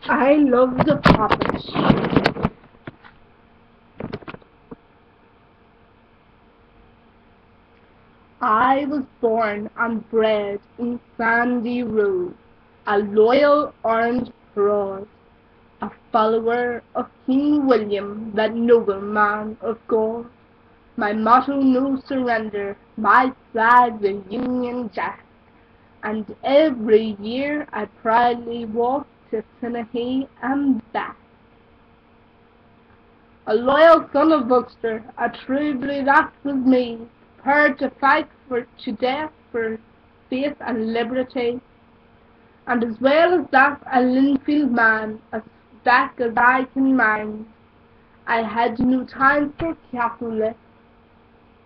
I love the Papish. I was born and bred in Sandy Road, a loyal orange rose, a follower of King William, that noble man of God. My motto no surrender, my flag the Union Jack, and every year I proudly walk to Tennessee and back. A loyal son of Ulster, a true blue that was me, prepared to fight to death for faith and liberty, and as well as that a Linfield man, as back as I can mind. I had no time for Catholics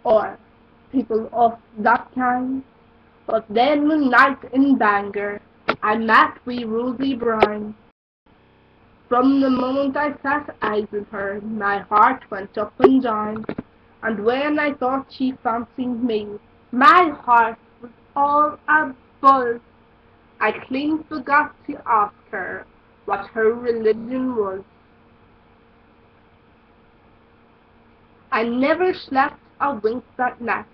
or people of that kind, but then one night in Bangor I met wee Rosie Brown. From the moment I set eyes on her, my heart went up and down, and when I thought she fancied me, my heart was all abuzz. I clean forgot to ask her what her religion was. I never slept a wink that night.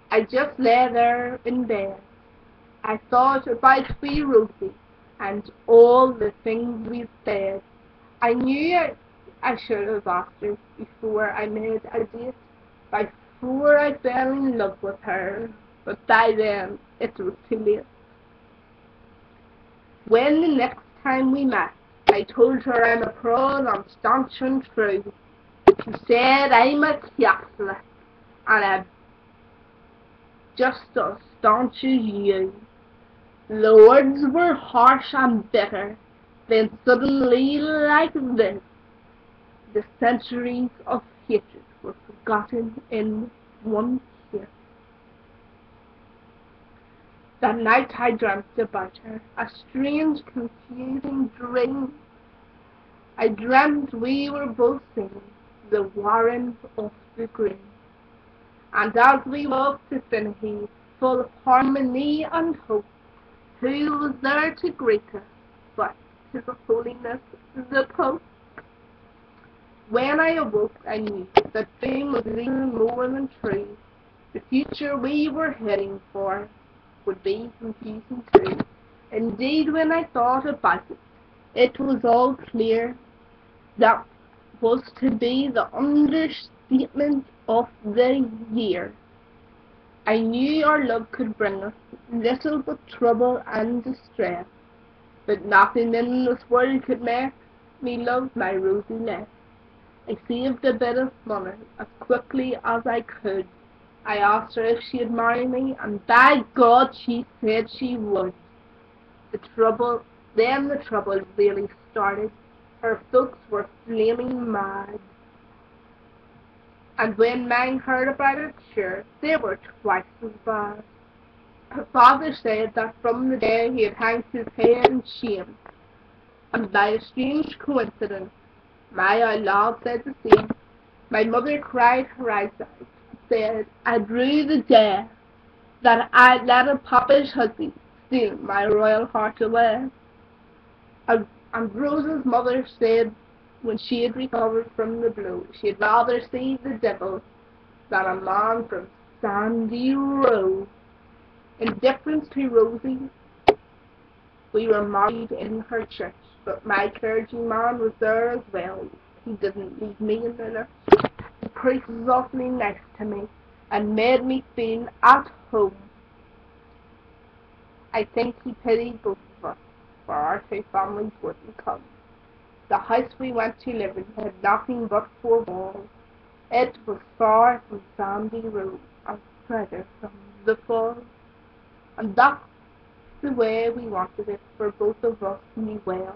I just lay there in bed. I thought about wee Rosie and all the things we said. I knew I should have asked her before I made a date, before I fell in love with her, but by then it was too late. When the next time we met, I told her I'm a proud and staunch and true. She said I'm a Catholic, and I'm just as staunch as you. The words were harsh and bitter, then suddenly, like this, the centuries of hatred were forgotten in one kiss. That night I dreamt about her, a strange, confusing dream. I dreamt we were both singing the Warren of the Green, and as we walked to Finnehy, full of harmony and hope, who was there to greet us but His Holiness the Pope? When I awoke, I knew that dream was even more than true. The future we were heading for would be confusing too. Indeed, when I thought about it, it was all clear. That was to be the understatement of the year. I knew our love could bring us little but trouble and distress, but nothing in this world could make me love my Rosie less. I saved a bit of money as quickly as I could. I asked her if she'd marry me, and by God she said she would. Then the trouble really started. Her folks were flaming mad. And when Mang heard about it, sure, they were twice as bad. Her father said that from the day he had hanged his head in shame, and by a strange coincidence, my old lad said the same. My mother cried her eyes out, and said I drew the day that I'd let a Papish husband steal my royal heart away. And Rose's mother said when she had recovered from the blow, she'd rather see the devil than a man from Sandy Row. In difference to Rosie, we were married in her church, but my clergyman was there as well. He didn't leave me in the lurch. The priest was awfully nice to me and made me feel at home. I think he pitied both of us, for our two families wouldn't come. The house we went to live in had nothing but four walls. It was far from Sandy Road and further from the falls, and that's the way we wanted it, for both of us knew well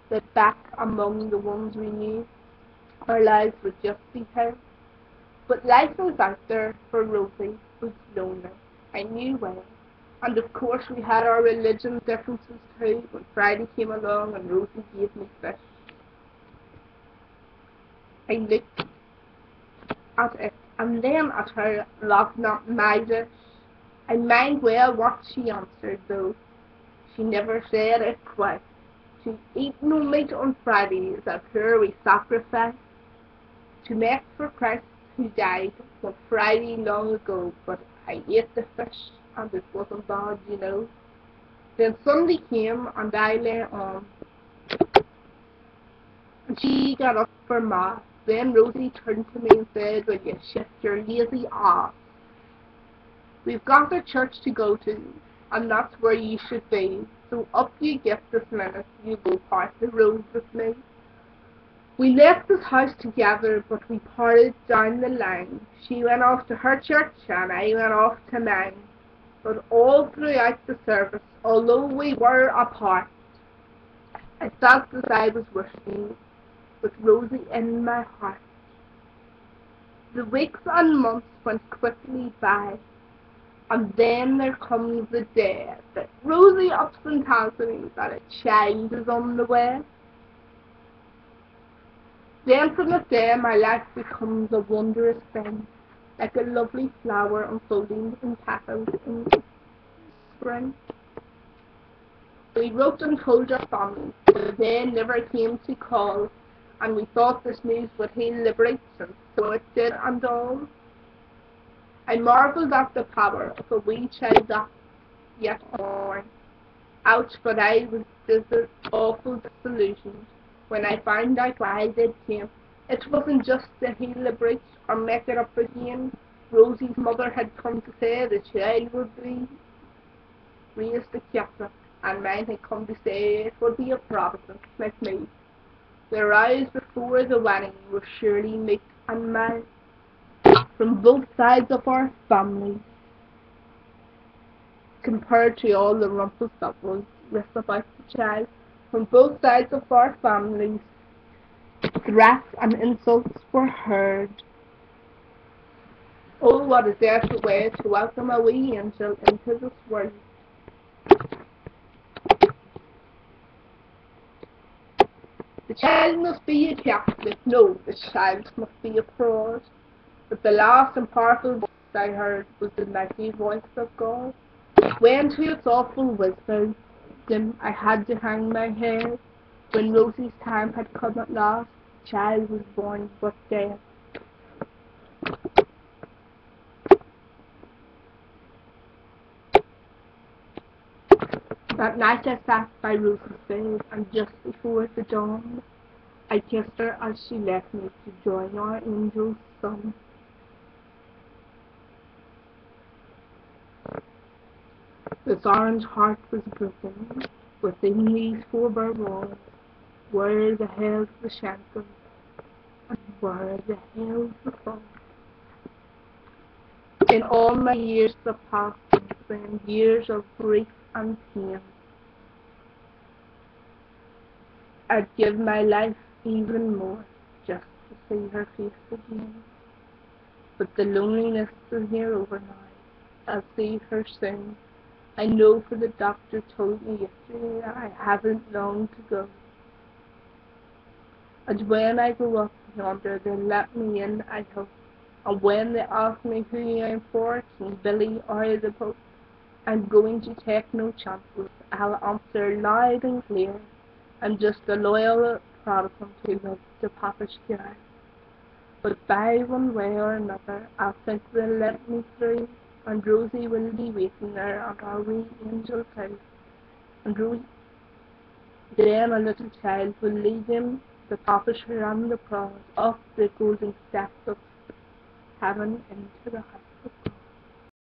that back among the ones we knew, our lives would just be hell. But life was out there for Rosie was lonely, I knew well. And of course we had our religion differences too, when Friday came along and Rosie gave me fish. I looked at it, and then at her love not my dish. I mind well what she answered, though. she never said it twice. To eat no meat on Friday is a pure sacrifice to make for Christ who died on Friday long ago. But I ate the fish and it wasn't bad, you know. Then Sunday came and I lay on, and she got up for mass. Then Rosie turned to me and said, "Will you shift your lazy ass? We've got a church to go to, and that's where you should be. So up you get this minute, you go past the road with me." We left this house together, but we parted down the line. She went off to her church, and I went off to mine. But all throughout the service, although we were apart, I felt as I was wishing, with Rosie in my heart. The weeks and months went quickly by, and then there comes the day that Rosie ups and tells me that a child is on the way. Then from that day my life becomes a wondrous thing, like a lovely flower unfolding in petals in spring. We wrote and told our family, but they never came to call, and we thought this news would heal the breach, and so it did and all. I marvelled at the power of a wee child that yet born. Ouch, but I was awful disillusioned when I found out why they came. It wasn't just to heal the breach or make it up again. Rosie's mother had come to say the child would be raised a Catholic, and mine had come to say it would be a Protestant like me. The rows before the wedding were surely meat and mine. From both sides of our family, compared to all the rumpus that was written about the child, from both sides of our families, threats and insults were heard. Oh, what a desperate way to welcome a wee angel into this world. The child must be a Catholic. No, the child must be a fraud. But the last and powerful voice I heard was the mighty voice of God. When to its awful wisdom I had to hang my head. When Rosie's time had come at last, the child was born but dead. That night I sat by Rosie's bed, and just before the dawn, I kissed her as she left me to join our angel's son. This orange heart was broken within these four bare walls. Where the hell's the shankles, and where the hell's the fall? In all my years of past, and years of grief and pain, I'd give my life even more just to see her face again. But the loneliness is near over now. I'll see her soon. I know, for the doctor told me yesterday that I haven't long to go. And when I go up yonder, they'll let me in, I hope. And when they ask me who I'm for, King Billy or the Pope, I'm going to take no chances. I'll answer loud and clear. I'm just a loyal Protestant who loves the Papish guy. But by one way or another, I'll think they'll let me through, and Rosie will be waiting there at our wee angel's house. And Rosie, then a little child will lead him, the Papish and the cross, up the golden steps of heaven into the house of God.